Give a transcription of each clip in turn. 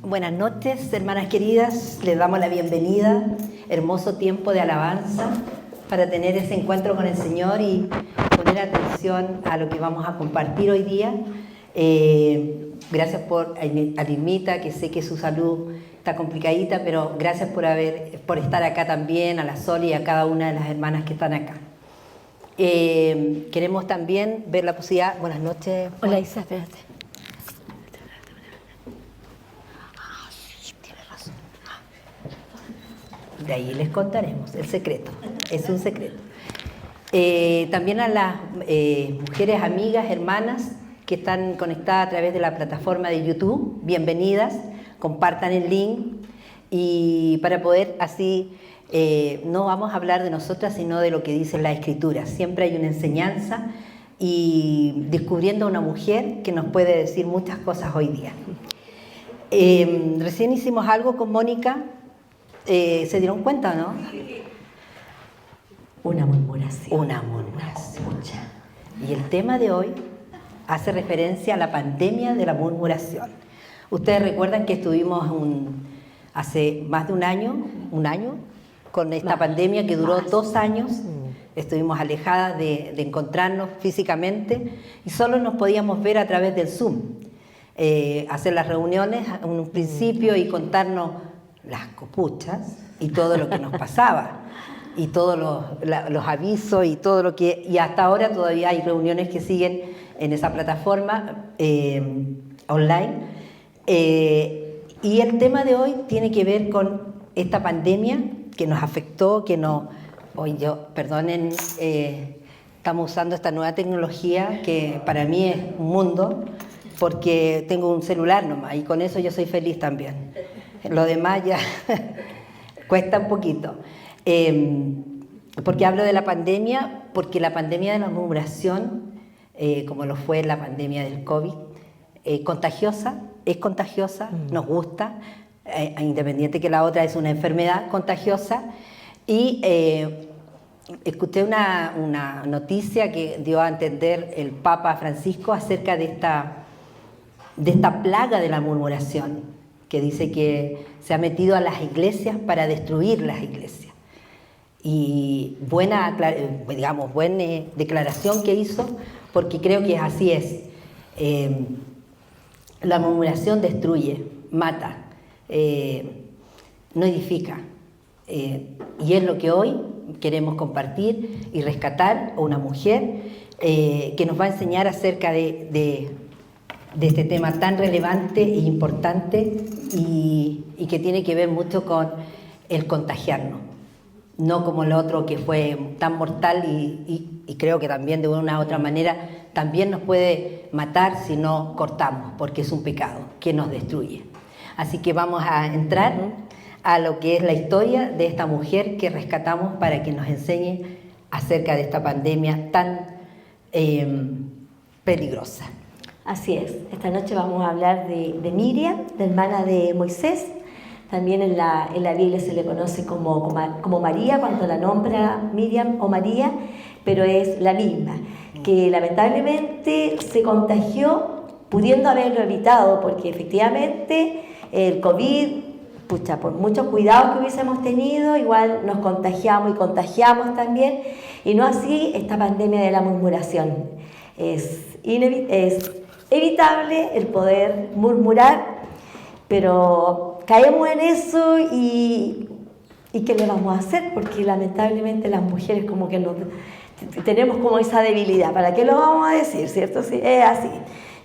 Buenas noches, hermanas queridas, les damos la bienvenida, hermoso tiempo de alabanza para tener ese encuentro con el Señor y poner atención a lo que vamos a compartir hoy día. Gracias a Lirmita, que sé que su salud está complicadita, pero gracias por estar acá también, a la Sol y a cada una de las hermanas que están acá. Queremos también ver la posibilidad. Buenas noches. Hola Isa, espérate. De ahí les contaremos el secreto, es un secreto. También a las mujeres, amigas, hermanas que están conectadas a través de la plataforma de YouTube, bienvenidas, compartan el link y para poder así, no vamos a hablar de nosotras sino de lo que dice la Escritura. Siempre hay una enseñanza y descubriendo a una mujer que nos puede decir muchas cosas hoy día. Recién hicimos algo con Mónica. ¿Se dieron cuenta, no? Una murmuración. Una murmuración. Y el tema de hoy hace referencia a la pandemia de la murmuración. Ustedes recuerdan que estuvimos hace más de un año, con esta pandemia que duró 2 años. Estuvimos alejadas de encontrarnos físicamente y solo nos podíamos ver a través del Zoom. Hacer las reuniones en un principio y contarnos las copuchas y todo lo que nos pasaba y todos los avisos y todo lo que... Y hasta ahora todavía hay reuniones que siguen en esa plataforma online. Y el tema de hoy tiene que ver con esta pandemia que nos afectó, perdonen, estamos usando esta nueva tecnología que para mí es un mundo, porque tengo un celular nomás y con eso yo soy feliz también. Lo demás ya cuesta un poquito. ¿Por qué hablo de la pandemia? Porque la pandemia de la murmuración, como lo fue la pandemia del COVID, es contagiosa, nos gusta, independiente que la otra es una enfermedad contagiosa. Y escuché una noticia que dio a entender el Papa Francisco acerca de esta plaga de la murmuración, que dice que se ha metido a las iglesias para destruir las iglesias. Y buena declaración que hizo, porque creo que así es. La murmuración destruye, mata, no edifica. Y es lo que hoy queremos compartir y rescatar a una mujer que nos va a enseñar acerca de este tema tan relevante e importante y que tiene que ver mucho con el contagiarnos, no como el otro que fue tan mortal y creo que también de una u otra manera también nos puede matar si no cortamos, porque es un pecado que nos destruye. Así que vamos a entrar a lo que es la historia de esta mujer que rescatamos para que nos enseñe acerca de esta pandemia tan peligrosa. Así es, esta noche vamos a hablar de Miriam, la hermana de Moisés. También en la Biblia se le conoce como María, cuando la nombra Miriam o María, pero es la misma, que lamentablemente se contagió, pudiendo haberlo evitado, porque efectivamente el COVID, por muchos cuidados que hubiésemos tenido, igual nos contagiamos y contagiamos también, y no así esta pandemia de la murmuración. Es evitable el poder murmurar, pero caemos en eso y ¿qué le vamos a hacer? Porque lamentablemente las mujeres como que tenemos como esa debilidad. ¿Para qué lo vamos a decir? ¿Cierto? Sí, es así.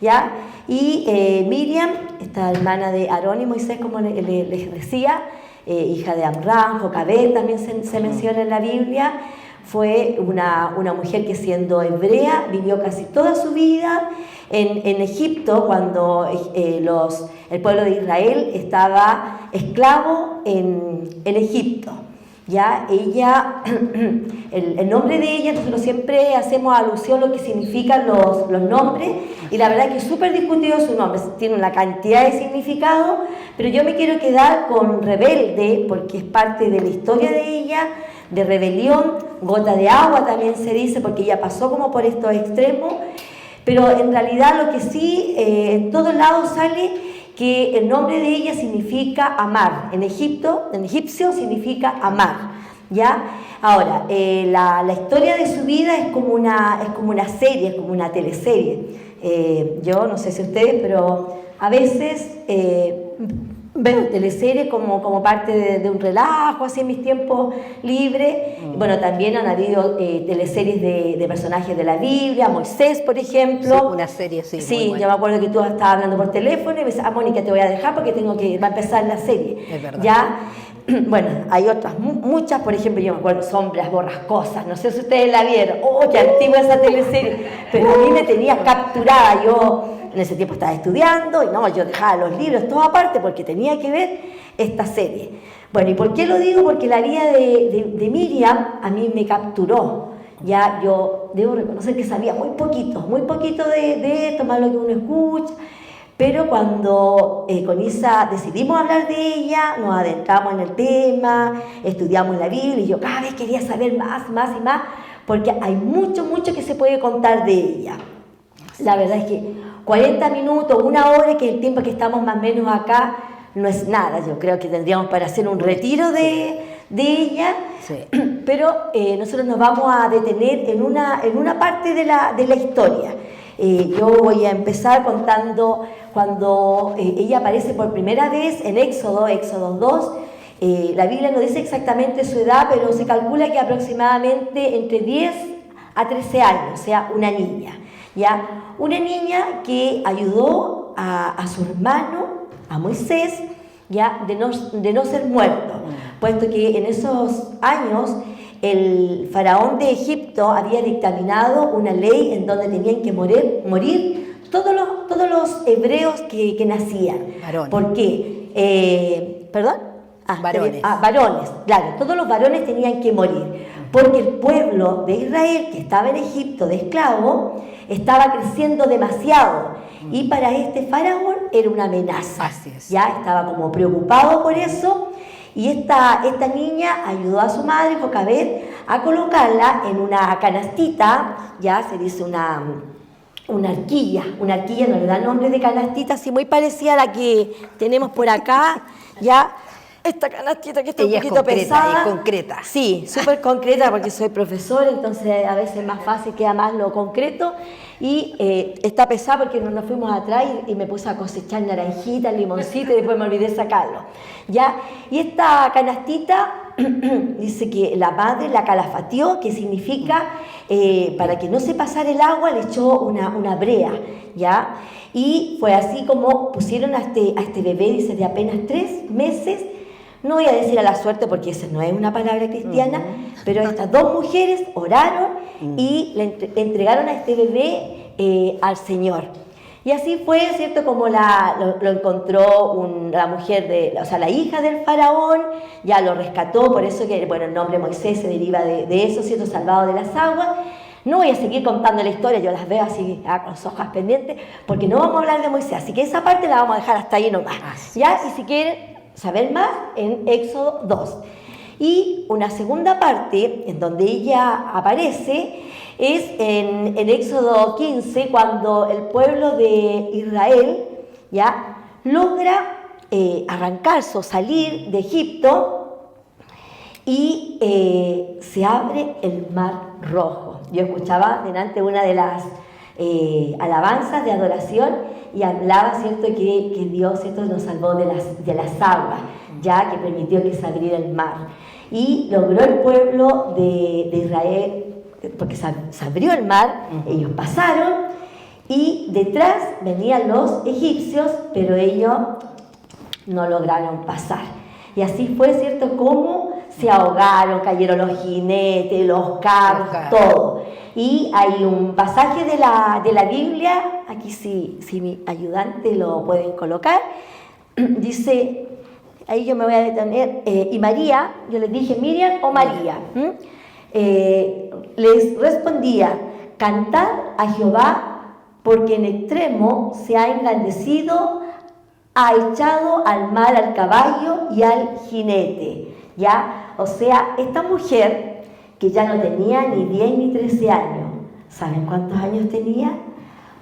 ¿Ya? Y Miriam, esta hermana de Aarón y Moisés, como les decía, hija de Amram, Jocabed, también se menciona en la Biblia. Fue una mujer que, siendo hebrea, vivió casi toda su vida en Egipto, cuando el pueblo de Israel estaba esclavo en Egipto. Ya ella, el nombre de ella, nosotros siempre hacemos alusión a lo que significan los nombres, y la verdad que es súper discutido su nombre, tiene una cantidad de significado, pero yo me quiero quedar con rebelde, porque es parte de la historia de ella, de rebelión. Gota de agua también se dice, porque ella pasó como por estos extremos, pero en realidad lo que sí en todos lados sale que el nombre de ella significa amar. En egipcio significa amar, ¿ya? Ahora, la historia de su vida es como una serie, es como una teleserie. Yo no sé si ustedes, pero a veces veo teleseries como parte de un relajo, así en mis tiempos libres. Bueno, también han habido teleseries de personajes de la Biblia, Moisés, por ejemplo. Sí, una serie, sí. Sí, muy buena. yo me acuerdo que tú estabas hablando por teléfono y me decías, Mónica, te voy a dejar porque va a empezar la serie. Es verdad. Ya, bueno, hay otras, muchas, por ejemplo, yo me acuerdo, Sombras Borrascosas, no sé si ustedes la vieron. ¡Oh, qué antigua esa teleserie! Pero a mí me tenía capturada, yo en ese tiempo estaba estudiando y no, yo dejaba los libros, todo aparte, porque tenía que ver esta serie. Bueno, ¿y por qué lo digo? Porque la vida de Miriam a mí me capturó. Ya yo debo reconocer que sabía muy poquito de esto, más lo que uno escucha, pero cuando con Isa decidimos hablar de ella, nos adentramos en el tema, estudiamos la Biblia y yo cada vez quería saber más y más, porque hay mucho que se puede contar de ella. La verdad es que 40 minutos, una hora, que es el tiempo que estamos más o menos acá, no es nada. Yo creo que tendríamos para hacer un retiro de ella, sí. Pero nosotros nos vamos a detener en una parte de la historia. Yo voy a empezar contando cuando ella aparece por primera vez en Éxodo 2. La Biblia no dice exactamente su edad, pero se calcula que aproximadamente entre 10 a 13 años, o sea, una niña. ¿Ya? Una niña que ayudó a su hermano, a Moisés, ¿ya? de no ser muerto, puesto que en esos años el faraón de Egipto había dictaminado una ley en donde tenían que morir todos los hebreos que nacían. Varones. ¿Por qué? ¿Perdón? Varones. Varones, claro, todos los varones tenían que morir, porque el pueblo de Israel, que estaba en Egipto de esclavo, estaba creciendo demasiado, y para este faraón era una amenaza. Así es. Ya estaba como preocupado por eso, y esta niña ayudó a su madre, Jocabed, a colocarla en una canastita, ya se dice una arquilla no le da nombre de canastita, así muy parecida a la que tenemos por acá, ya. Esta canastita que está un poquito pesada. Es concreta. Sí, súper concreta porque soy profesora, entonces a veces es más fácil, queda más lo concreto. Y está pesada porque nos fuimos atrás y me puse a cosechar naranjitas, limoncitos y después me olvidé sacarlo. ¿Ya? Y esta canastita dice que la madre la calafateó, que significa para que no se pasara el agua, le echó una brea. ¿Ya? Y fue así como pusieron a este bebé, dice, de apenas 3 meses. No voy a decir a la suerte porque esa no es una palabra cristiana, pero estas 2 mujeres oraron y le entregaron a este bebé al Señor. Y así fue, ¿cierto? Como lo encontró la mujer, la hija del faraón, ya lo rescató, por eso que, bueno, el nombre Moisés se deriva de eso, ¿cierto? Salvado de las aguas. No voy a seguir contando la historia, yo las veo así con los ojos pendientes, porque no vamos a hablar de Moisés, así que esa parte la vamos a dejar hasta ahí nomás. ¿Ya? Y si quieren saber más, en Éxodo 2. Y una segunda parte, en donde ella aparece, es en Éxodo 15, cuando el pueblo de Israel ya logra arrancarse o salir de Egipto y se abre el Mar Rojo. Yo escuchaba delante una de las alabanzas de adoración y hablaba, ¿cierto?, que Dios, ¿cierto?, nos salvó de las aguas, ya que permitió que se abriera el mar. Y logró el pueblo de Israel, porque se abrió el mar, ellos pasaron, y detrás venían los egipcios, pero ellos no lograron pasar. Y así fue, ¿cierto?, como se ahogaron, cayeron los jinetes, los carros, todo. Y hay un pasaje de la Biblia, aquí si mi ayudante lo pueden colocar, dice, ahí yo me voy a detener, y María, yo les dije Miriam o María, les respondía, cantad a Jehová, porque en extremo se ha engrandecido, ha echado al mar al caballo y al jinete, ¿ya? O sea, esta mujer, que ya no tenía ni 10 ni 13 años, ¿saben cuántos años tenía?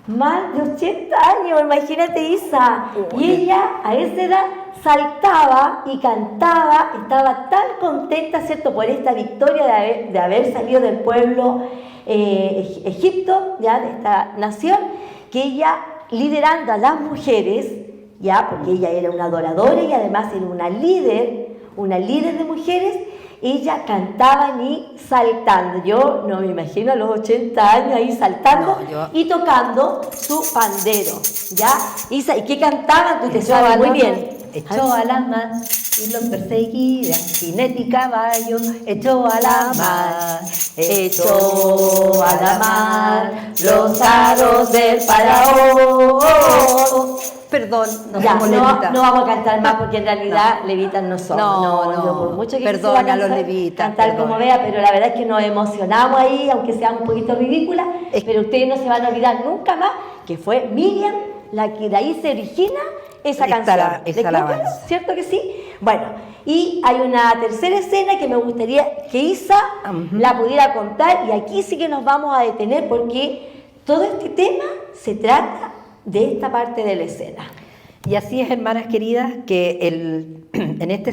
Más de 80 años, imagínate, Isa. Y ella a esa edad saltaba y cantaba, estaba tan contenta, ¿cierto?, por esta victoria de haber salido del pueblo Egipto, ya, de esta nación, que ella, liderando a las mujeres, ya, porque ella era una adoradora y además era una líder de mujeres, ella cantaba y saltando. Yo no me imagino a los 80 años ahí saltando y tocando su pandero, ¿ya? Isa, ¿y qué cantaban? Tú te sabes muy bien. Echó a la mar y los perseguía, jinete y caballo, echó a la mar, echó a la mar los aros del faraón. Perdón, no vamos a cantar más porque en realidad levitas no somos. No, por mucho que perdona a los levitas. Cantar como vea, pero la verdad es que nos emocionamos ahí, aunque sea un poquito ridícula, pero ustedes no se van a olvidar nunca más que fue Miriam la que de ahí se origina esa canción. Esa alabanza. ¿Cierto que sí? Bueno, y hay una tercera escena que me gustaría que Isa la pudiera contar, y aquí sí que nos vamos a detener porque todo este tema se trata de esta parte de la escena. Y así es, hermanas queridas, que en esta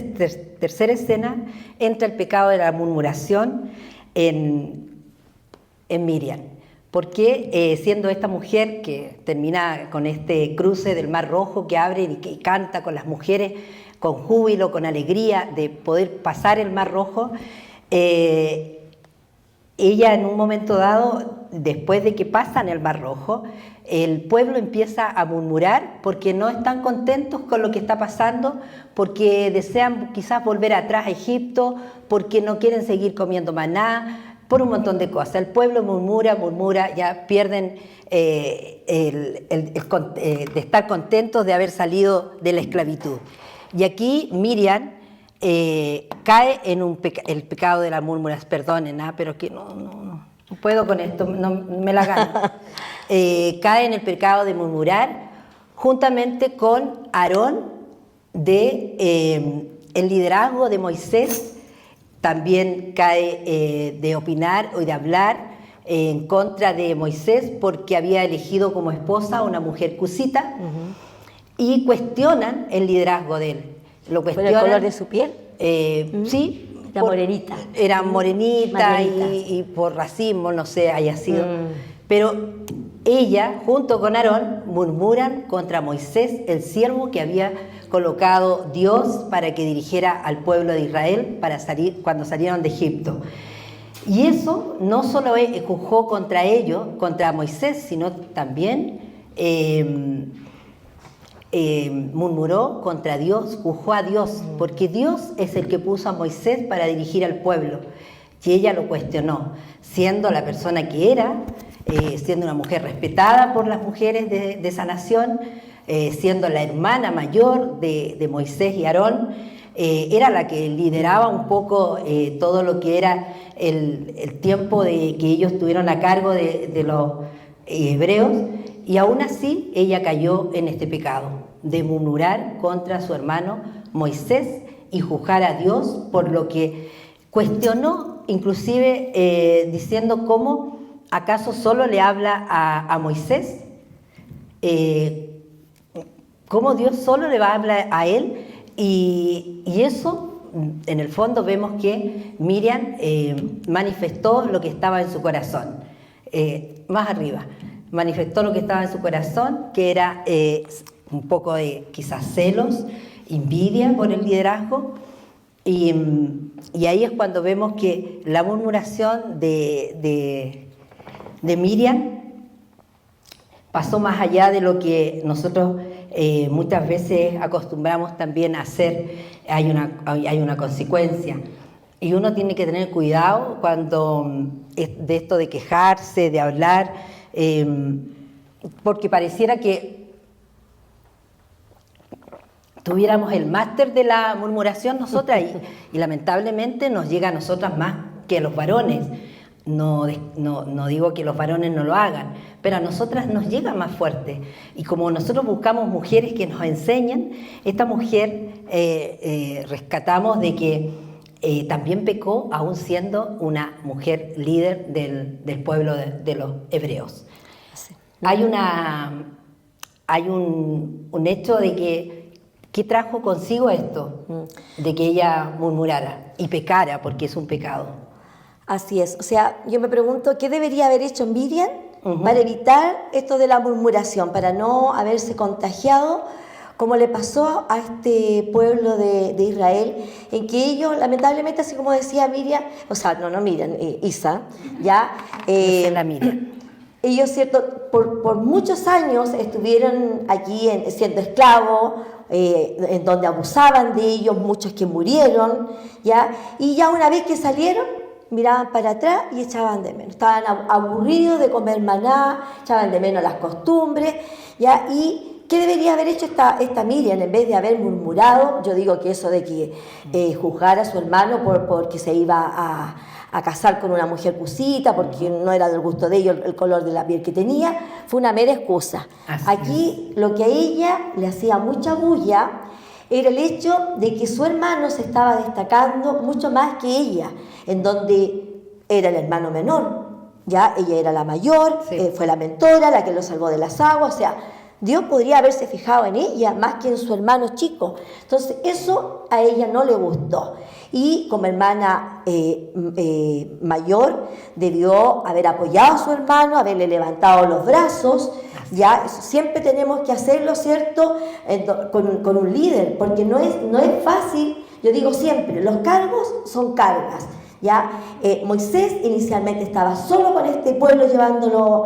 tercera escena entra el pecado de la murmuración en Miriam. Porque siendo esta mujer que termina con este cruce del Mar Rojo, que abre y que canta con las mujeres con júbilo, con alegría de poder pasar el Mar Rojo, ella en un momento dado, después de que pasan el Mar Rojo, el pueblo empieza a murmurar porque no están contentos con lo que está pasando, porque desean quizás volver atrás a Egipto, porque no quieren seguir comiendo maná, por un montón de cosas. El pueblo murmura, ya pierden de estar contentos de haber salido de la esclavitud. Y aquí Miriam cae en el pecado de la murmuración, perdonen, pero que no puedo con esto, no me la gano. Cae en el pecado de murmurar juntamente con Aarón, el liderazgo de Moisés. También cae de opinar o de hablar en contra de Moisés porque había elegido como esposa a una mujer cusita, y cuestionan el liderazgo de él. Lo cuestionan. ¿Por el color de su piel? Sí. La morenita. Era morenita y por racismo, no sé, haya sido. Pero ella, junto con Aarón, murmuran contra Moisés, el siervo que había colocado Dios para que dirigiera al pueblo de Israel cuando salieron de Egipto. Y eso no solo juzgó contra ellos, contra Moisés, sino también murmuró contra Dios, juzgó a Dios, porque Dios es el que puso a Moisés para dirigir al pueblo. Y ella lo cuestionó, siendo la persona que era, siendo una mujer respetada por las mujeres de esa nación, siendo la hermana mayor de Moisés y Aarón, era la que lideraba un poco todo lo que era el tiempo que ellos estuvieron a cargo de los hebreos, y aún así ella cayó en este pecado de murmurar contra su hermano Moisés y juzgar a Dios por lo que cuestionó, inclusive diciendo cómo acaso solo le habla a Moisés, cómo Dios solo le va a hablar a él, y eso en el fondo vemos que Miriam manifestó lo que estaba en su corazón. Más arriba, manifestó lo que estaba en su corazón, que era un poco de quizás celos, envidia por el liderazgo, y ahí es cuando vemos que la murmuración de Miriam pasó más allá de lo que nosotros muchas veces acostumbramos también a hacer. Hay una consecuencia, y uno tiene que tener cuidado cuando de esto de quejarse, de hablar, porque pareciera que tuviéramos el máster de la murmuración nosotras, y lamentablemente nos llega a nosotras más que a los varones. No digo que los varones no lo hagan, pero a nosotras nos llega más fuerte. Y como nosotros buscamos mujeres que nos enseñen, esta mujer rescatamos de que también pecó, aún siendo una mujer líder del pueblo de los hebreos. Sí. hay un hecho de que trajo consigo esto, de que ella murmurara y pecara, porque es un pecado. Así es, o sea, yo me pregunto, ¿qué debería haber hecho Miriam para evitar esto de la murmuración, para no haberse contagiado, como le pasó a este pueblo de Israel, en que ellos, lamentablemente, así como decía Miriam, o sea, no Miriam, Isa, ya... la Miriam. Ellos, cierto, por muchos años estuvieron allí siendo esclavos, en donde abusaban de ellos, muchos que murieron, ¿ya? Y ya una vez que salieron, miraban para atrás y echaban de menos. Estaban aburridos de comer maná, echaban de menos las costumbres, ¿ya? Y ¿qué debería haber hecho esta Miriam en vez de haber murmurado? Yo digo que eso de que juzgar a su hermano porque se iba a casar con una mujer cusita, porque no era del gusto de ellos el color de la piel que tenía, fue una mera excusa. Aquí lo que a ella le hacía mucha bulla era el hecho de que su hermano se estaba destacando mucho más que ella, en donde era el hermano menor, ya ella era la mayor, fue la mentora, la que lo salvó de las aguas, o sea, Dios podría haberse fijado en ella más que en su hermano chico. Entonces eso a ella no le gustó. Y como hermana mayor debió haber apoyado a su hermano, haberle levantado los brazos. Ya siempre tenemos que hacerlo, ¿cierto? Con un líder, porque no es fácil. Yo digo siempre, los cargos son cargas. ¿Ya? Moisés inicialmente estaba solo con este pueblo llevándolo...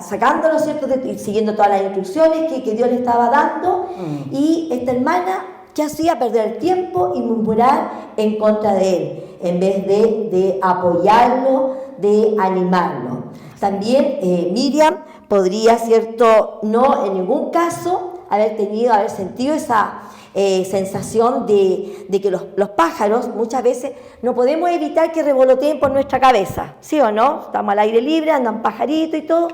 sacándolo, ¿cierto? Siguiendo todas las instrucciones que Dios le estaba dando, y esta hermana, ¿qué hacía? Perder el tiempo y murmurar en contra de él, en vez de apoyarlo, de animarlo. También Miriam podría, ¿cierto?, no en ningún caso haber sentido esa sensación de que los pájaros muchas veces no podemos evitar que revoloteen por nuestra cabeza, ¿sí o no? Estamos al aire libre, andan pajaritos y todo,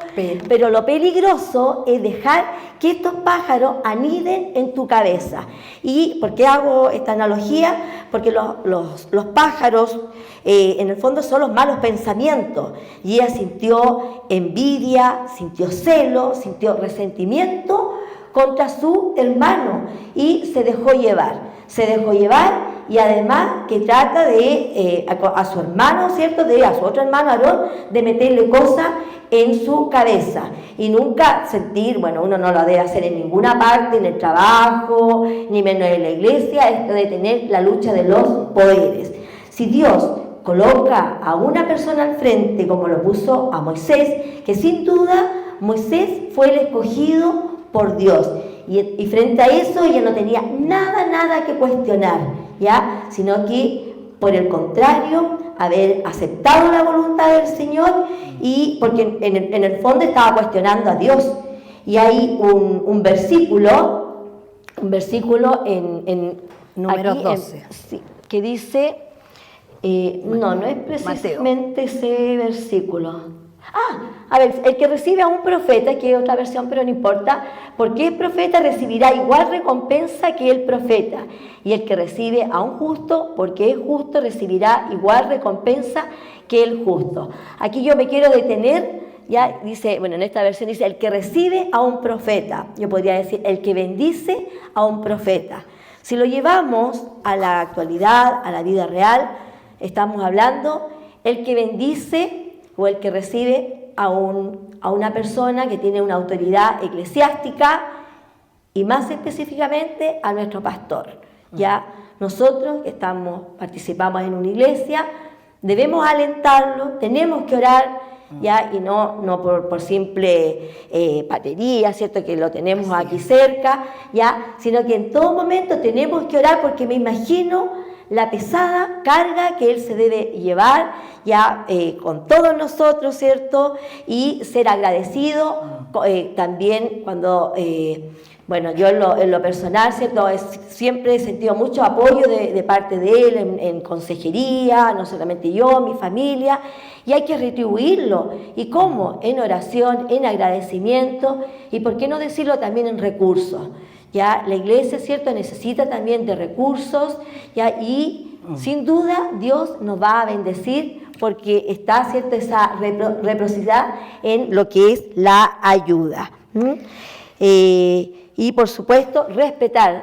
pero lo peligroso es dejar que estos pájaros aniden en tu cabeza. ¿Y por qué hago esta analogía? Porque los pájaros en el fondo son los malos pensamientos, y ella sintió envidia, sintió celo, sintió resentimiento contra su hermano y se dejó llevar y además que trata de a su hermano, ¿cierto? A su otro hermano Aarón, de meterle cosas en su cabeza y nunca sentir, bueno, uno no lo debe hacer en ninguna parte, en el trabajo, ni menos en la iglesia, esto de tener la lucha de los poderes. Si Dios coloca a una persona al frente, como lo puso a Moisés, que sin duda Moisés fue el escogido por Dios, y frente a eso ella no tenía nada que cuestionar, ¿ya? Sino que por el contrario, haber aceptado la voluntad del Señor, y porque en el fondo estaba cuestionando a Dios. Y hay un versículo en Números 12 que dice no es precisamente Mateo. Ese versículo. A ver, el que recibe a un profeta, que es otra versión, pero no importa, porque es profeta recibirá igual recompensa que el profeta, y el que recibe a un justo, porque es justo, recibirá igual recompensa que el justo. Aquí yo me quiero detener, ya dice, bueno, en esta versión dice, el que recibe a un profeta, yo podría decir, el que bendice a un profeta. Si lo llevamos a la actualidad, a la vida real, estamos hablando, el que bendice o el que recibe a una persona que tiene una autoridad eclesiástica, y más específicamente a nuestro pastor. Ya nosotros que participamos en una iglesia, debemos alentarlo, tenemos que orar, ya, y no por simple patería, ¿cierto?, que lo tenemos aquí cerca, ya, sino que en todo momento tenemos que orar, porque me imagino la pesada carga que él se debe llevar ya con todos nosotros, ¿cierto? Y ser agradecido también cuando, bueno, yo en lo personal, ¿cierto? Siempre he sentido mucho apoyo de parte de él en consejería, no solamente yo, mi familia, y hay que retribuirlo. ¿Y cómo? En oración, en agradecimiento, y por qué no decirlo también en recursos. Ya la iglesia, ¿cierto?, necesita también de recursos, ya, y sin duda Dios nos va a bendecir, porque está, ¿cierto?, esa reciprocidad en lo que es la ayuda. Y por supuesto,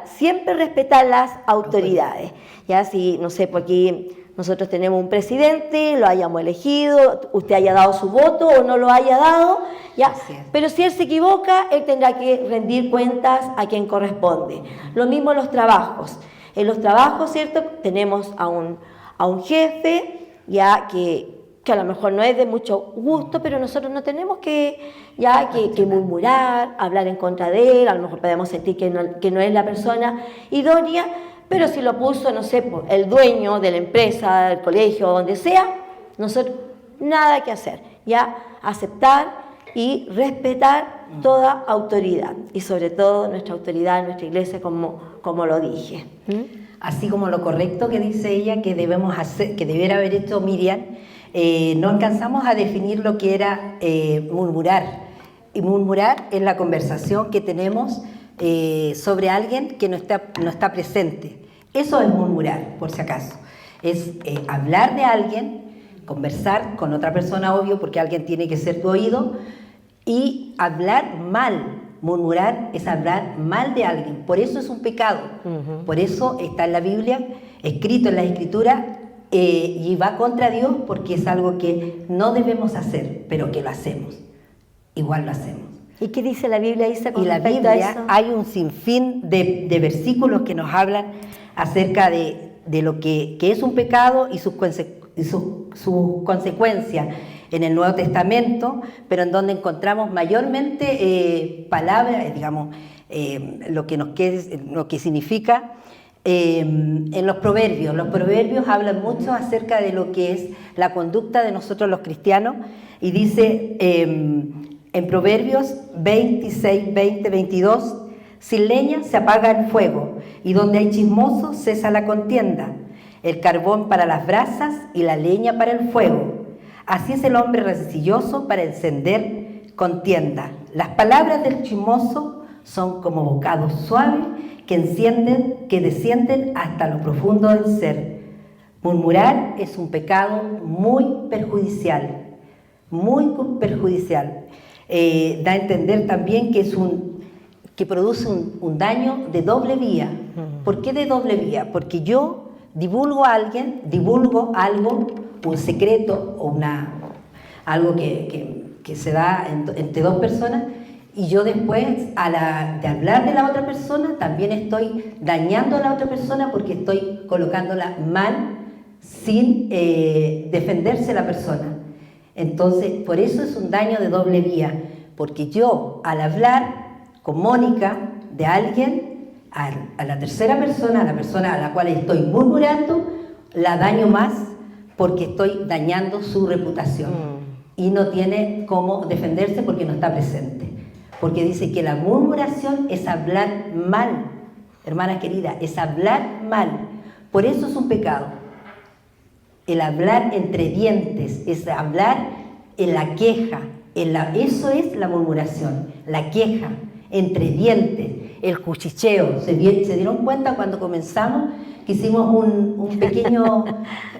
siempre respetar las autoridades. Ya, si, no sé, porque nosotros tenemos un presidente, lo hayamos elegido, usted haya dado su voto o no lo haya dado, ya, pero si él se equivoca, él tendrá que rendir cuentas a quien corresponde. Lo mismo en los trabajos. En los trabajos, ¿cierto?, tenemos a un jefe, ya, que a lo mejor no es de mucho gusto, pero nosotros no tenemos que murmurar, hablar en contra de él, a lo mejor podemos sentir que no es la persona idónea, pero si lo puso, no sé, el dueño de la empresa, del colegio, donde sea, nosotros nada que hacer, ya, aceptar y respetar toda autoridad, y sobre todo nuestra autoridad, nuestra iglesia, como lo dije. Así como lo correcto que dice ella que debemos hacer, que debiera haber hecho Miriam, no alcanzamos a definir lo que era murmurar. Y murmurar es la conversación que tenemos sobre alguien que no está presente. Eso es murmurar, por si acaso. Es hablar de alguien, conversar con otra persona, obvio, porque alguien tiene que ser tu oído, y hablar mal. Murmurar es hablar mal de alguien. Por eso es un pecado. Por eso está en la Biblia, escrito en la Escritura, y va contra Dios porque es algo que no debemos hacer, pero que lo hacemos. Igual lo hacemos. ¿Y qué dice la Biblia, Isa, con respecto a eso? En la Biblia hay un sinfín de versículos que nos hablan acerca de lo que es un pecado y sus consecuencias en el Nuevo Testamento, pero en donde encontramos mayormente palabras, digamos, lo que significa en los proverbios. Los proverbios hablan mucho acerca de lo que es la conducta de nosotros los cristianos, y dice en Proverbios 26, 20, 22, sin leña se apaga el fuego, y donde hay chismosos cesa la contienda, el carbón para las brasas y la leña para el fuego. Así es el hombre rencilloso para encender contienda. Las palabras del chismoso son como bocados suaves que descienden hasta lo profundo del ser. Murmurar es un pecado muy perjudicial, muy perjudicial. Da a entender también que produce un daño de doble vía. ¿Por qué de doble vía? Porque yo divulgo algo, un secreto o algo que se da entre dos personas, y yo después, de hablar de la otra persona, también estoy dañando a la otra persona porque estoy colocándola mal sin defenderse la persona. Entonces, por eso es un daño de doble vía, porque yo, al hablar con Mónica de alguien, a la tercera persona, a la persona a la cual estoy murmurando, la daño más porque estoy dañando su reputación y no tiene cómo defenderse porque no está presente. Porque dice que la murmuración es hablar mal, hermana querida, es hablar mal. Por eso es un pecado. El hablar entre dientes, es hablar en la queja, eso es la murmuración, la queja, entre dientes, el cuchicheo. ¿Se dieron cuenta cuando comenzamos que hicimos un pequeño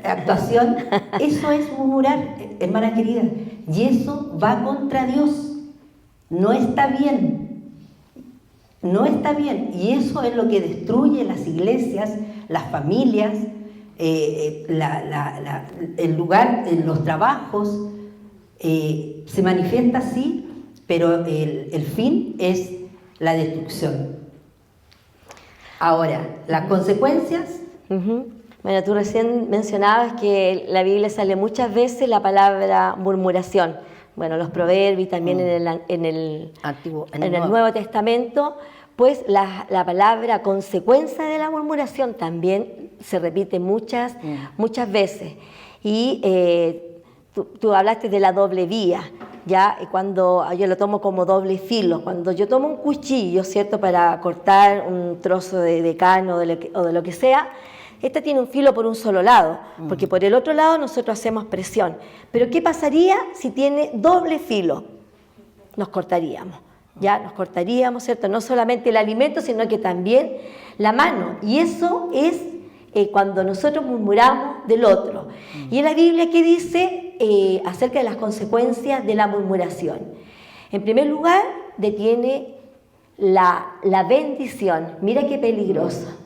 actuación? Eso es murmurar, hermana querida, y eso va contra Dios. No está bien, no está bien, y eso es lo que destruye las iglesias, las familias, el lugar, en los trabajos. Se manifiesta así, pero el fin es la destrucción. Ahora, las consecuencias. Bueno, tú recién mencionabas que en la Biblia sale muchas veces la palabra murmuración. Bueno, los proverbios también en el Nuevo Testamento, pues la palabra consecuencia de la murmuración también se repite muchas veces. Y tú hablaste de la doble vía, ya, cuando yo lo tomo como doble filo. Cuando yo tomo un cuchillo, ¿cierto?, para cortar un trozo de carne o de lo que sea, esta tiene un filo por un solo lado, porque por el otro lado nosotros hacemos presión. Pero ¿qué pasaría si tiene doble filo? Nos cortaríamos, ¿cierto? No solamente el alimento, sino que también la mano. Y eso es cuando nosotros murmuramos, del otro. Y en la Biblia, ¿qué dice acerca de las consecuencias de la murmuración? En primer lugar, detiene la bendición. Mira qué peligroso.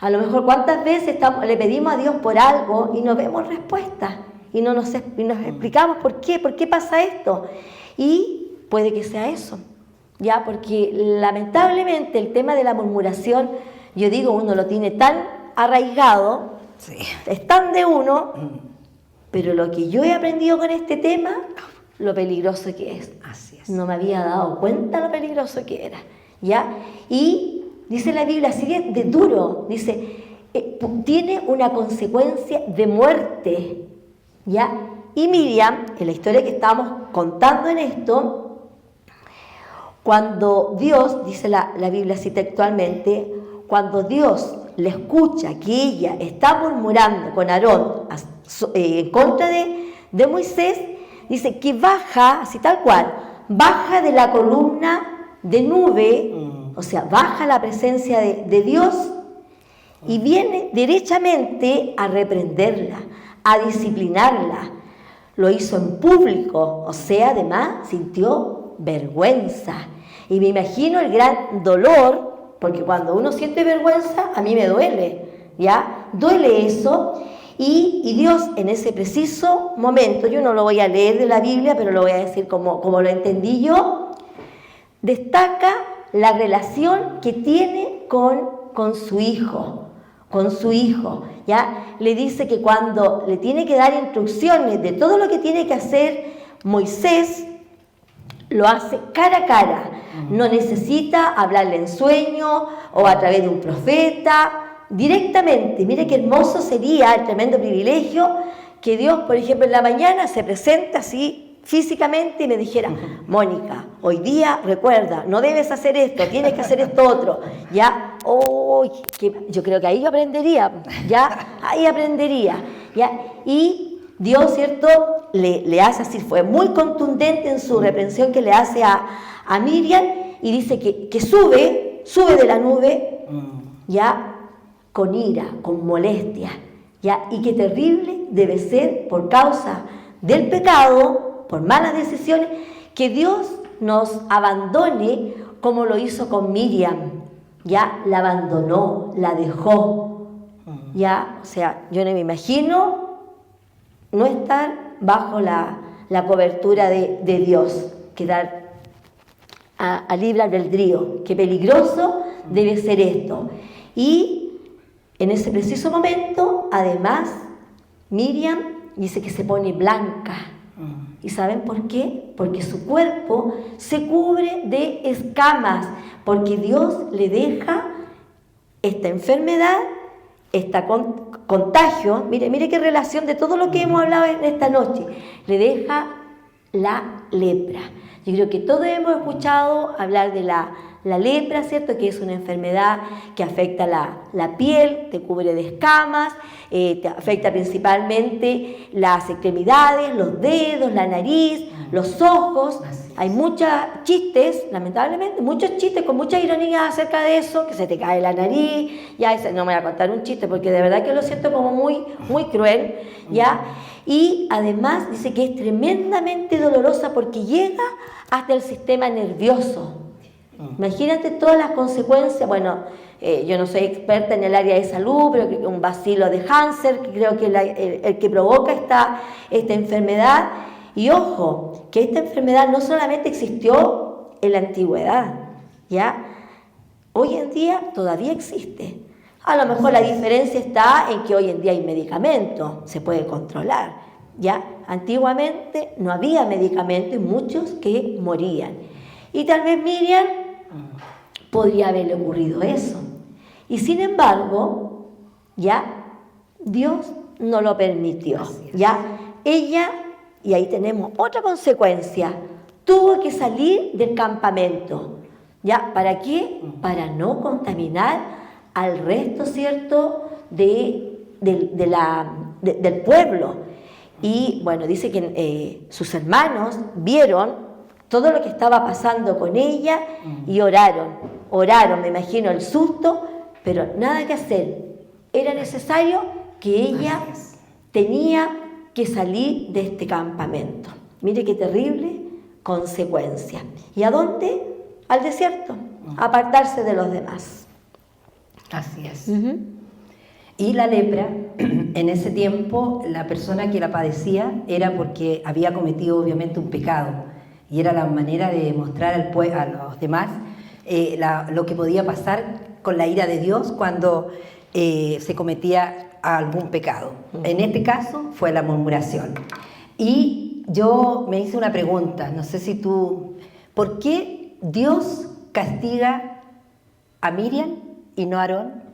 A lo mejor cuántas veces le pedimos a Dios por algo y no vemos respuesta y no nos explicamos por qué pasa esto. Y puede que sea eso, ya, porque lamentablemente el tema de la murmuración, yo digo, uno lo tiene tan arraigado, Sí. es tan de uno, pero lo que yo he aprendido con este tema, lo peligroso que es. Así es. No me había dado cuenta lo peligroso que era, ¿ya? Y dice la Biblia, así de duro, dice, tiene una consecuencia de muerte, ¿ya? Y Miriam, en la historia que estamos contando en esto, cuando Dios, dice la Biblia así textualmente, cuando Dios le escucha que ella está murmurando con Aarón en contra de Moisés, dice que baja, así tal cual, baja de la columna de nube, o sea, baja la presencia de Dios y viene derechamente a reprenderla, a disciplinarla. Lo hizo en público, o sea, además sintió vergüenza. Y me imagino el gran dolor, porque cuando uno siente vergüenza, a mí me duele, ¿ya? Duele eso. Y Dios en ese preciso momento, yo no lo voy a leer de la Biblia, pero lo voy a decir como lo entendí yo, destaca la relación que tiene con su hijo, ¿ya? Le dice que cuando le tiene que dar instrucciones de todo lo que tiene que hacer Moisés, lo hace cara a cara, no necesita hablarle en sueño o a través de un profeta, directamente. Mire qué hermoso sería el tremendo privilegio que Dios, por ejemplo, en la mañana se presenta así físicamente y me dijera, Mónica, hoy día recuerda, no debes hacer esto, tienes que hacer esto otro, ya, yo creo que ahí yo aprendería, ya, ahí aprendería, ya, y Dios, ¿cierto?, le hace así, fue muy contundente en su reprensión que le hace a Miriam y dice que sube de la nube, ya, con ira, con molestia, ya, y qué terrible debe ser por causa del pecado, por malas decisiones, que Dios nos abandone como lo hizo con Miriam, ya, la abandonó, la dejó, ya, o sea, yo no me imagino no estar bajo la cobertura de Dios, quedar a libre albedrío. Qué peligroso debe ser esto. Y en ese preciso momento, además, Miriam dice que se pone blanca. ¿Y saben por qué? Porque su cuerpo se cubre de escamas, porque Dios le deja esta enfermedad, este contagio, mire qué relación de todo lo que hemos hablado en esta noche, le deja la lepra. Yo creo que todos hemos escuchado hablar de la lepra, ¿cierto?, que es una enfermedad que afecta la piel, te cubre de escamas, te afecta principalmente las extremidades, los dedos, la nariz, los ojos. Hay muchos chistes, lamentablemente, muchos chistes con mucha ironía acerca de eso, que se te cae la nariz, ya no me voy a contar un chiste porque de verdad que lo siento como muy, muy cruel, ¿ya? Y además dice que es tremendamente dolorosa porque llega hasta el sistema nervioso. Imagínate todas las consecuencias. Bueno, yo no soy experta en el área de salud, pero creo que un bacilo de Hansen, que creo que el que provoca esta enfermedad. Y ojo, que esta enfermedad no solamente existió en la antigüedad, ¿ya? Hoy en día todavía existe. A lo mejor la diferencia está en que hoy en día hay medicamentos, se puede controlar, ¿ya? Antiguamente no había medicamentos y muchos que morían. Y tal vez Miriam podría haberle ocurrido eso. Y sin embargo, ya Dios no lo permitió. Ya ella, y ahí tenemos otra consecuencia, tuvo que salir del campamento. ¿Ya? ¿Para qué? Para no contaminar al resto, ¿cierto?, del pueblo. Y bueno, dice que sus hermanos vieron todo lo que estaba pasando con ella y oraron, me imagino el susto, pero nada que hacer. Era necesario que ella tenía que salir de este campamento. Mire qué terrible consecuencia. ¿Y a dónde? Al desierto, apartarse de los demás. Así es. Y la lepra, en ese tiempo, la persona que la padecía era porque había cometido obviamente un pecado, y era la manera de mostrar a los demás lo que podía pasar con la ira de Dios cuando se cometía algún pecado. En este caso fue la murmuración. Y yo me hice una pregunta, no sé si tú, ¿por qué Dios castiga a Miriam y no a Aarón?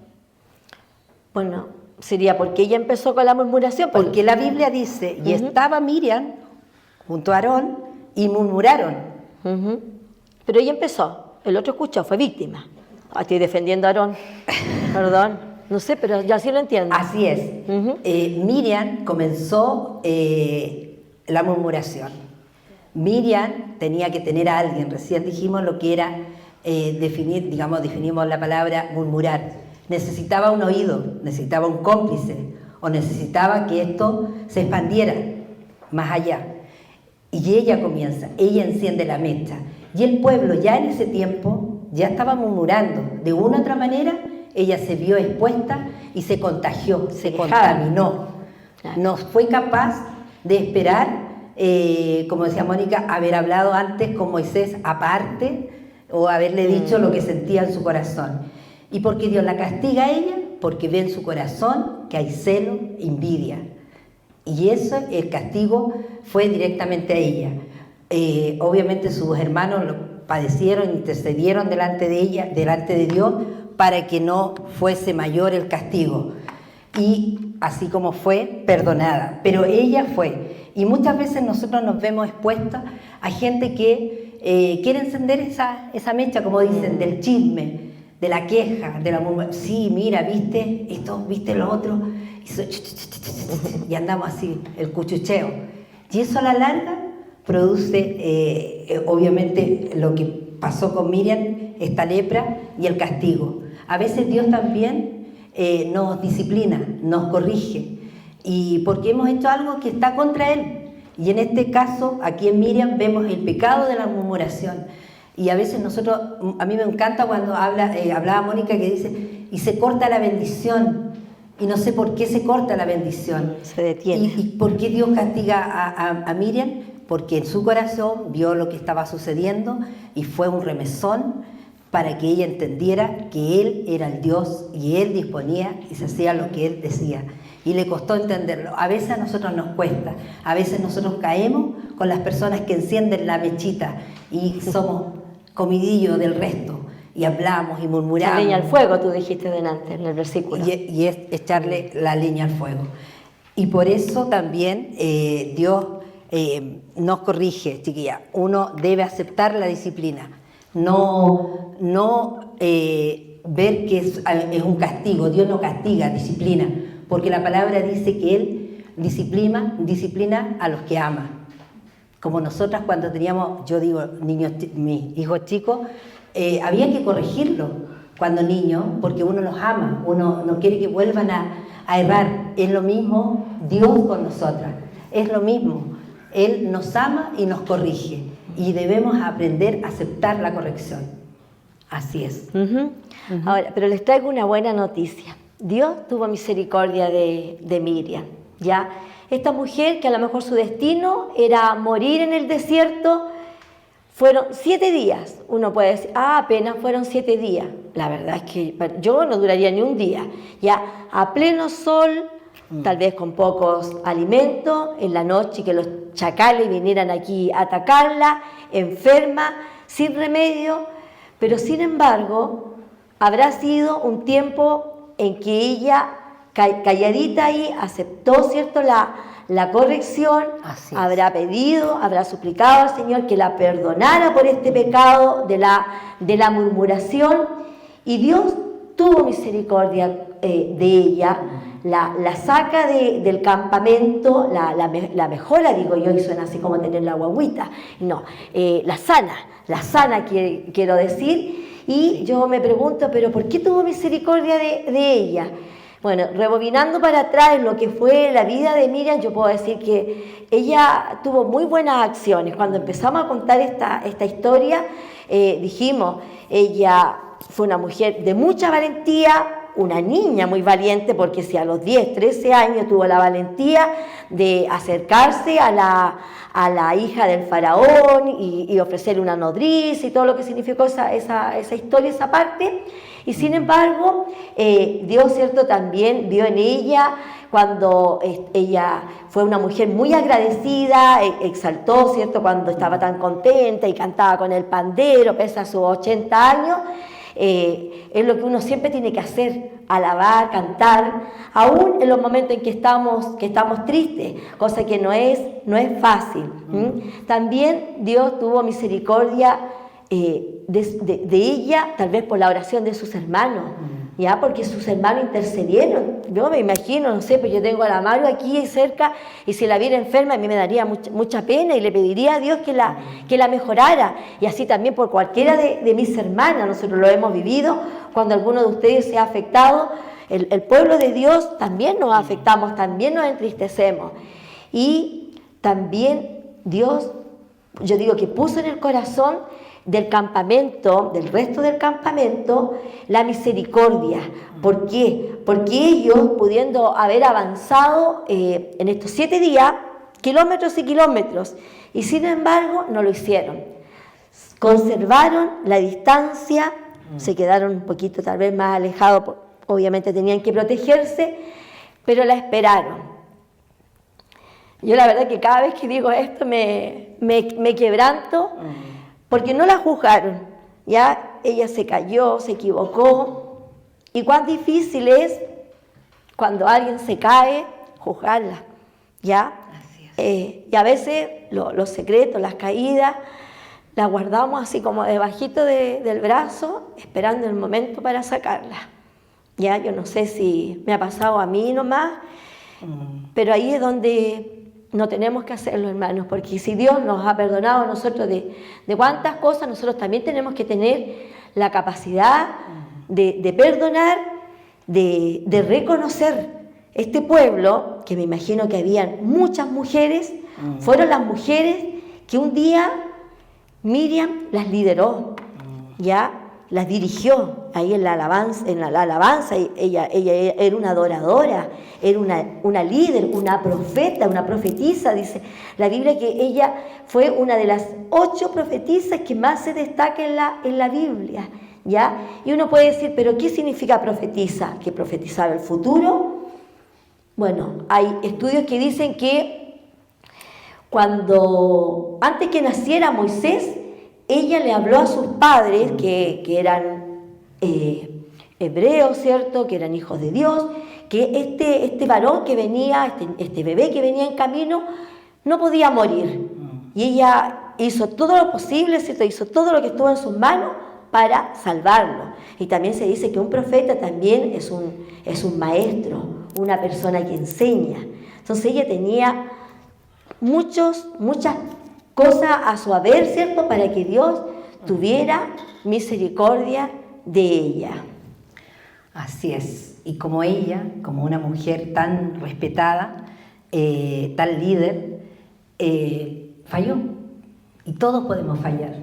Bueno, sería porque ella empezó con la murmuración. Porque la Biblia dice, y estaba Miriam junto a Aarón y murmuraron. Pero ella empezó, el otro escuchó, fue víctima. Estoy defendiendo a Aarón, perdón, no sé, pero ya sí lo entiendo. Así es. Miriam comenzó la murmuración. Miriam tenía que tener a alguien, recién dijimos lo que era definimos la palabra murmurar. Necesitaba un oído, necesitaba un cómplice, o necesitaba que esto se expandiera más allá. Y ella comienza, ella enciende la mecha. Y el pueblo ya en ese tiempo ya estaba murmurando. De una u otra manera, ella se vio expuesta y se contagió, se contaminó. Claro. No fue capaz de esperar, como decía Mónica, haber hablado antes con Moisés aparte, o haberle dicho lo que sentía en su corazón. ¿Y por qué Dios la castiga a ella? Porque ve en su corazón que hay celo, envidia. Y eso, el castigo, fue directamente a ella. Obviamente sus hermanos lo padecieron, intercedieron delante de ella, delante de Dios, para que no fuese mayor el castigo. Y así como fue, perdonada. Pero ella fue. Y muchas veces nosotros nos vemos expuestos a gente que quiere encender esa mecha, como dicen, del chisme, de la queja, de la murmuración. Sí, mira, ¿viste esto? ¿Viste lo otro? Y andamos así, el cuchucheo. Y eso a la larga produce, obviamente, lo que pasó con Miriam, esta lepra y el castigo. A veces Dios también nos disciplina, nos corrige, y porque hemos hecho algo que está contra Él. Y en este caso, aquí en Miriam, vemos el pecado de la murmuración. Y a veces nosotros, a mí me encanta cuando hablaba Mónica que dice, y se corta la bendición, y no sé por qué se corta la bendición. Se detiene. ¿Y por qué Dios castiga a Miriam? Porque en su corazón vio lo que estaba sucediendo y fue un remesón para que ella entendiera que Él era el Dios y Él disponía y se hacía lo que Él decía. Y le costó entenderlo. A veces a nosotros nos cuesta, a veces nosotros caemos con las personas que encienden la mechita y somos comidillo del resto, y hablamos y murmuramos. La leña al fuego, tú dijiste delante en el versículo. Y es echarle la leña al fuego. Y por eso también Dios nos corrige, chiquilla. Uno debe aceptar la disciplina, no ver que es un castigo. Dios no castiga, disciplina, porque la palabra dice que Él disciplina a los que ama. Como nosotras cuando teníamos, yo digo, niños, mis hijos chicos, había que corregirlos cuando niños, porque uno los ama, uno no quiere que vuelvan a errar. Es lo mismo Dios con nosotras, es lo mismo. Él nos ama y nos corrige, y debemos aprender a aceptar la corrección. Así es. Ahora, pero les traigo una buena noticia. Dios tuvo misericordia de Miriam, ¿ya? Esta mujer, que a lo mejor su destino era morir en el desierto, fueron 7 días. Uno puede decir, apenas fueron 7 días. La verdad es que yo no duraría ni un día. Ya a pleno sol, tal vez con pocos alimentos, en la noche que los chacales vinieran aquí a atacarla, enferma, sin remedio. Pero sin embargo, habrá sido un tiempo en que ella, calladita ahí, aceptó, ¿cierto?, la corrección, habrá pedido, habrá suplicado al Señor que la perdonara por este pecado de la murmuración, y Dios tuvo misericordia de ella, la saca del campamento, la mejora, digo yo, y suena así como tener la guagüita, no, la sana quiero decir. Y yo me pregunto, ¿pero por qué tuvo misericordia de ella? Bueno, rebobinando para atrás en lo que fue la vida de Miriam, yo puedo decir que ella tuvo muy buenas acciones. Cuando empezamos a contar esta historia, dijimos, ella fue una mujer de mucha valentía, una niña muy valiente, porque si a los 10, 13 años tuvo la valentía de acercarse a la hija del faraón y ofrecerle una nodriza y todo lo que significó esa historia, esa parte. Y sin embargo, Dios, ¿cierto?, también vio en ella, cuando ella fue una mujer muy agradecida, exaltó, ¿cierto?, cuando estaba tan contenta y cantaba con el pandero, pese a sus 80 años, es lo que uno siempre tiene que hacer, alabar, cantar, aún en los momentos en que estamos tristes, cosa que no es fácil. También Dios tuvo misericordia de ella, tal vez por la oración de sus hermanos, ¿ya? Porque sus hermanos intercedieron. Yo me imagino, no sé, pues yo tengo a la Maru aquí cerca, y si la viera enferma a mí me daría mucha pena y le pediría a Dios que la mejorara, y así también por cualquiera de mis hermanas. Nosotros lo hemos vivido. Cuando alguno de ustedes se ha afectado, el pueblo de Dios también nos afectamos, también nos entristecemos, y también Dios, yo digo que puso en el corazón del campamento, del resto del campamento, la misericordia. ¿Por qué? Porque ellos, pudiendo haber avanzado en estos 7 días, kilómetros y kilómetros, y sin embargo no lo hicieron. Conservaron la distancia, se quedaron un poquito tal vez más alejados, obviamente tenían que protegerse, pero la esperaron. Yo la verdad que cada vez que digo esto me quebranto, porque no la juzgaron, ¿ya? Ella se cayó, se equivocó, y cuán difícil es cuando alguien se cae, juzgarla, ¿ya? Y a veces los secretos, las caídas, las guardamos así como debajito del brazo, esperando el momento para sacarla, ¿ya? Yo no sé si me ha pasado a mí nomás, pero ahí es donde no tenemos que hacerlo, hermanos, porque si Dios nos ha perdonado a nosotros de cuántas cosas, nosotros también tenemos que tener la capacidad de perdonar, de reconocer. Este pueblo, que me imagino que habían muchas mujeres, fueron las mujeres que un día Miriam las lideró, ¿ya? Las dirigió ahí en la alabanza. Ella era una adoradora, era una líder, una profeta, una profetisa. Dice la Biblia que ella fue una de las 8 profetisas que más se destaca en la Biblia, ¿ya? Y uno puede decir, ¿pero qué significa profetisa? ¿Que profetizaba el futuro? Bueno, hay estudios que dicen que antes que naciera Moisés, ella le habló a sus padres, que eran hebreos, ¿cierto?, que eran hijos de Dios, que este varón que venía, este bebé que venía en camino, no podía morir. Y ella hizo todo lo posible, ¿cierto?, hizo todo lo que estuvo en sus manos para salvarlo. Y también se dice que un profeta también es un maestro, una persona que enseña. Entonces ella tenía muchas cosas a su haber, ¿cierto?, para que Dios tuviera misericordia de ella. Así es. Y como ella, como una mujer tan respetada, tan líder, falló. Y todos podemos fallar.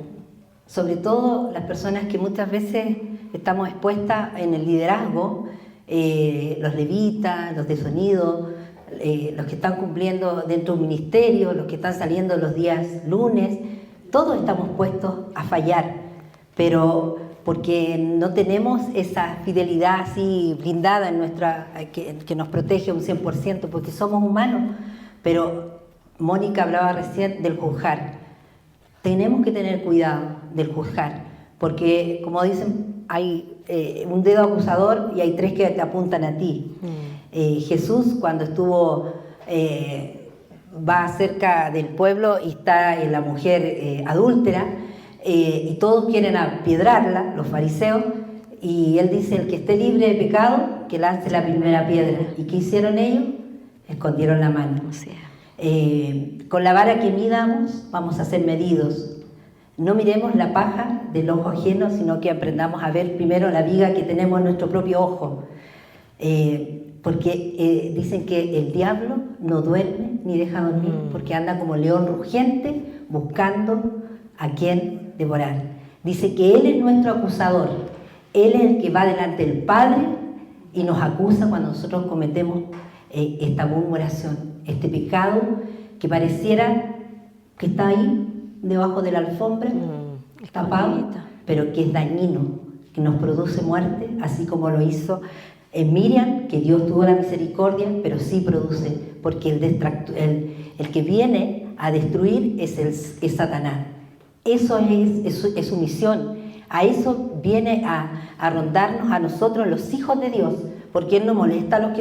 Sobre todo las personas que muchas veces estamos expuestas en el liderazgo, los levitas, los de sonido, los que están cumpliendo dentro de un ministerio, los que están saliendo los días lunes, todos estamos puestos a fallar, pero porque no tenemos esa fidelidad así blindada en que nos protege un 100%, porque somos humanos. Pero Mónica hablaba recién del juzgar. Tenemos que tener cuidado del juzgar, porque como dicen, hay un dedo acusador y hay 3 que te apuntan a ti. Jesús, cuando va cerca del pueblo y está la mujer adúltera, y todos quieren apiedrarla, los fariseos, y él dice: el que esté libre de pecado, que lance la primera piedra. ¿Y qué hicieron ellos? Escondieron la mano. Con la vara que midamos vamos a ser medidos. No miremos la paja del ojo ajeno, sino que aprendamos a ver primero la viga que tenemos en nuestro propio ojo. porque dicen que el diablo no duerme ni deja dormir, porque anda como león rugiente buscando a quien devorar. Dice que Él es nuestro acusador, Él es el que va delante del Padre y nos acusa cuando nosotros cometemos esta murmuración, este pecado que pareciera que está ahí debajo de la alfombra, tapado, pero que es dañino, que nos produce muerte, así como lo hizo en Miriam, que Dios tuvo la misericordia, pero sí produce, porque el que viene a destruir es Satanás. Eso es su misión. A eso viene a rondarnos a nosotros, los hijos de Dios, porque Él no molesta a los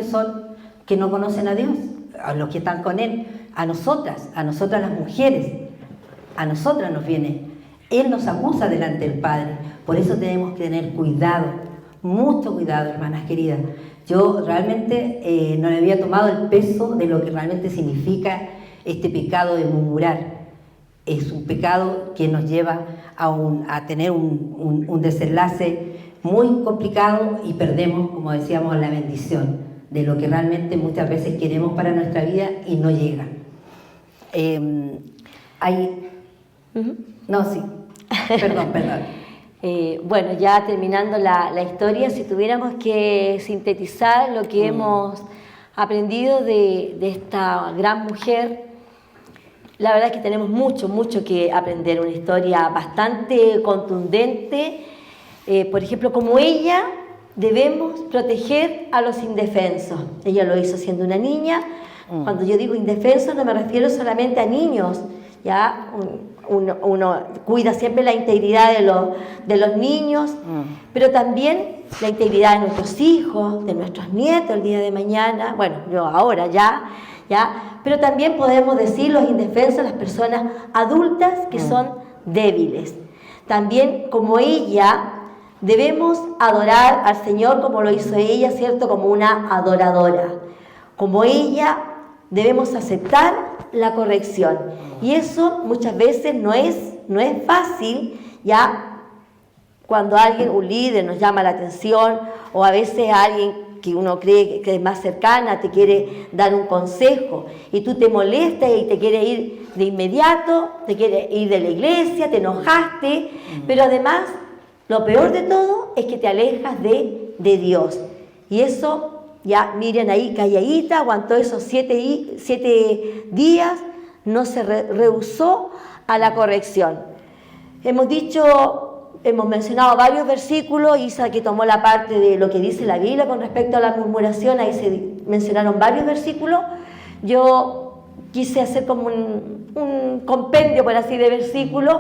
que no conocen a Dios, a los que están con Él, a nosotras las mujeres, a nosotras nos viene. Él nos acusa delante del Padre, por eso tenemos que tener cuidado, mucho cuidado, hermanas queridas. Yo realmente no le había tomado el peso de lo que realmente significa este pecado de murmurar. Es un pecado que nos lleva a tener un desenlace muy complicado y perdemos, como decíamos, la bendición de lo que realmente muchas veces queremos para nuestra vida y no llega. No, sí. Perdón. Bueno, ya terminando la historia, si tuviéramos que sintetizar lo que hemos aprendido de esta gran mujer, la verdad es que tenemos mucho que aprender, una historia bastante contundente. Por ejemplo, como ella, debemos proteger a los indefensos. Ella lo hizo siendo una niña. Cuando yo digo indefensos no me refiero solamente a niños, ¿ya? Uno cuida siempre la integridad de los niños, pero también la integridad de nuestros hijos, de nuestros nietos el día de mañana, bueno, yo ahora ya, pero también podemos decir los indefensos, las personas adultas que son débiles. También como ella debemos adorar al Señor como lo hizo ella, ¿cierto? Como una adoradora. Como ella debemos aceptar la corrección. Y eso muchas veces no es fácil, ya cuando alguien, un líder, nos llama la atención, o a veces alguien que uno cree que es más cercana te quiere dar un consejo y tú te molestas y te quieres ir de inmediato, te quieres ir de la iglesia, te enojaste, pero además lo peor de todo es que te alejas de Dios. Y eso, ya Miriam ahí calladita, aguantó esos 7 días, no se rehusó a la corrección. Hemos mencionado varios versículos, Isa que tomó la parte de lo que dice la Biblia con respecto a la murmuración, ahí se mencionaron varios versículos. Yo quise hacer como un compendio, por así, de versículos,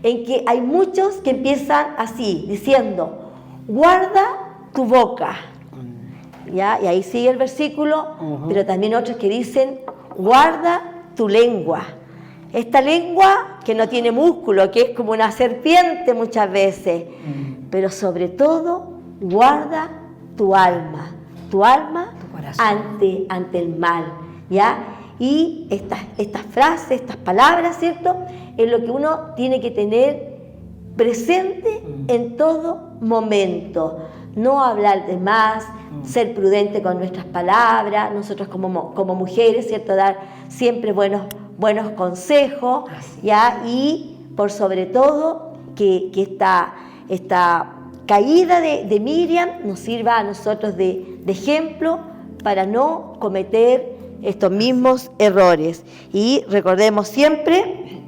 en que hay muchos que empiezan así, diciendo, guarda tu boca, ¿ya? Y ahí sigue el versículo, pero también otros que dicen, guarda tu lengua. Esta lengua que no tiene músculo, que es como una serpiente muchas veces, pero sobre todo guarda tu alma tu ante el mal, ¿ya? Y estas frases, estas palabras, ¿cierto? Es lo que uno tiene que tener presente en todo momento. No hablar de más, ser prudente con nuestras palabras, nosotros como mujeres, ¿cierto? Dar siempre buenos consejos, ¿ya? Y por sobre todo que esta caída de Miriam nos sirva a nosotros de ejemplo para no cometer estos mismos errores. Y recordemos siempre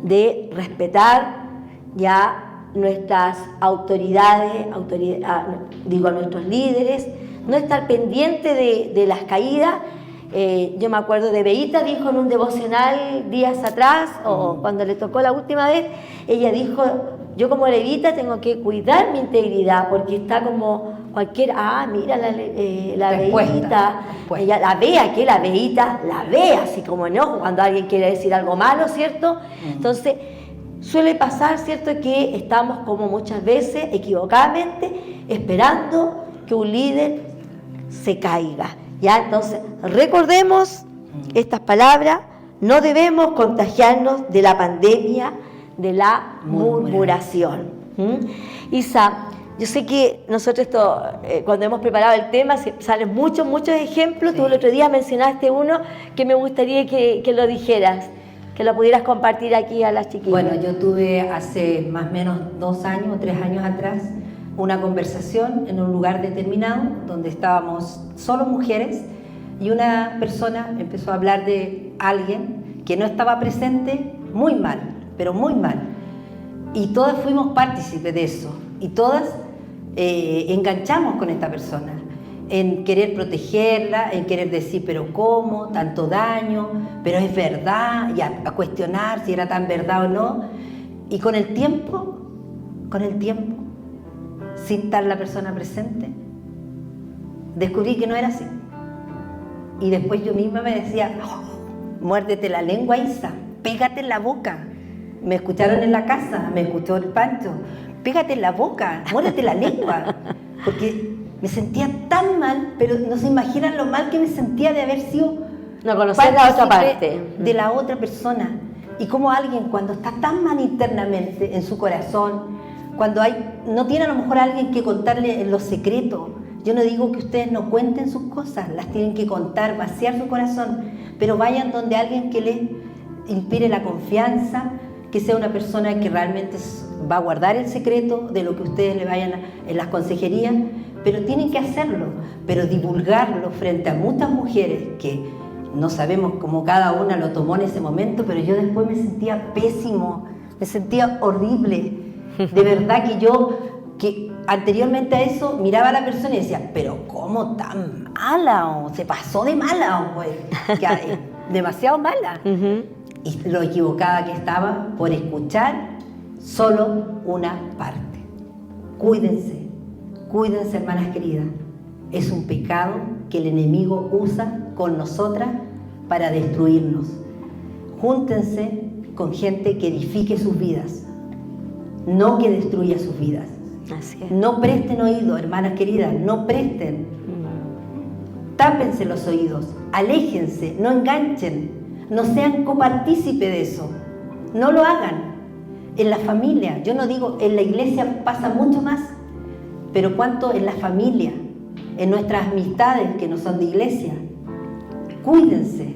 de respetar ya nuestras autoridades, a nuestros líderes, no estar pendiente de las caídas. Yo me acuerdo de Beita, dijo en un devocional días atrás, o cuando le tocó la última vez, ella dijo, yo como levita tengo que cuidar mi integridad, porque está como mira la Beita, ella la Beita la ve, así como no, cuando alguien quiere decir algo malo, ¿cierto? Entonces, suele pasar, ¿cierto?, que estamos como muchas veces, equivocadamente, esperando que un líder se caiga. ¿Ya? Entonces, recordemos estas palabras, no debemos contagiarnos de la pandemia de la murmuración. Isa, Yo sé que nosotros cuando hemos preparado el tema salen muchos ejemplos. Sí. Tú el otro día mencionaste uno que me gustaría que lo dijeras, que lo pudieras compartir aquí a las chiquillas. Bueno, yo tuve hace más o menos 2 años o 3 años atrás una conversación en un lugar determinado donde estábamos solo mujeres y una persona empezó a hablar de alguien que no estaba presente muy mal, pero muy mal. Y todas fuimos partícipes de eso y todas enganchamos con esta persona en querer protegerla, en querer decir pero cómo, tanto daño, pero es verdad, y a cuestionar si era tan verdad o no. Y con el tiempo, sin estar la persona presente, descubrí que no era así. Y después yo misma me decía, muérdete la lengua, Isa, pégate en la boca. Me escucharon en la casa, me escuchó el Pancho, pégate en la boca, muérdete la lengua. Porque me sentía tan mal, pero no se imaginan lo mal que me sentía de haber sido no conocer la otra parte de la otra persona. Y como alguien cuando está tan mal internamente en su corazón, cuando no tiene a lo mejor a alguien que contarle los secretos. Yo no digo que ustedes no cuenten sus cosas, las tienen que contar, vaciar su corazón, pero vayan donde alguien que les inspire la confianza, que sea una persona que realmente va a guardar el secreto de lo que ustedes le vayan en las consejerías, pero tienen que hacerlo, pero divulgarlo frente a muchas mujeres que no sabemos cómo cada una lo tomó en ese momento, pero yo después me sentía pésimo, me sentía horrible, de verdad que anteriormente a eso miraba a la persona y decía, pero ¿cómo tan mala? O se pasó de mala, pues, demasiado mala. Y lo equivocada que estaba por escuchar solo una parte. Cuídense, hermanas queridas. Es un pecado que el enemigo usa con nosotras para destruirnos. Júntense con gente que edifique sus vidas, no que destruya sus vidas. Así es. No presten oído, hermanas queridas, no presten. Tápense los oídos, aléjense, no enganchen, no sean copartícipes de eso. No lo hagan. En la familia, yo no digo, en la iglesia pasa mucho más, pero ¿cuánto en la familia? En nuestras amistades que no son de iglesia. Cuídense,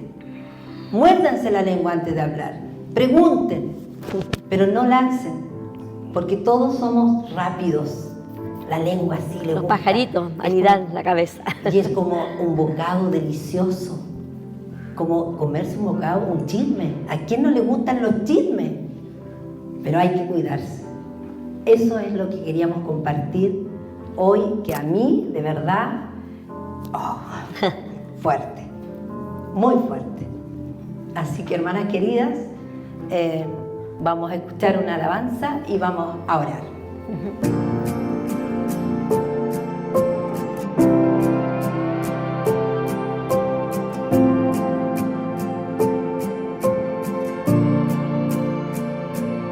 muérdanse la lengua antes de hablar, pregunten, pero no lancen, porque todos somos rápidos. La lengua así le gusta. Los pajaritos anidan la cabeza. Y es como un bocado delicioso, como comerse un bocado, un chisme. ¿A quién no le gustan los chismes? Pero hay que cuidarse. Eso es lo que queríamos compartir hoy, que a mí, de verdad, fuerte, muy fuerte. Así que, hermanas queridas, vamos a escuchar una alabanza y vamos a orar.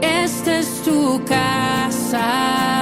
Esta es tu casa.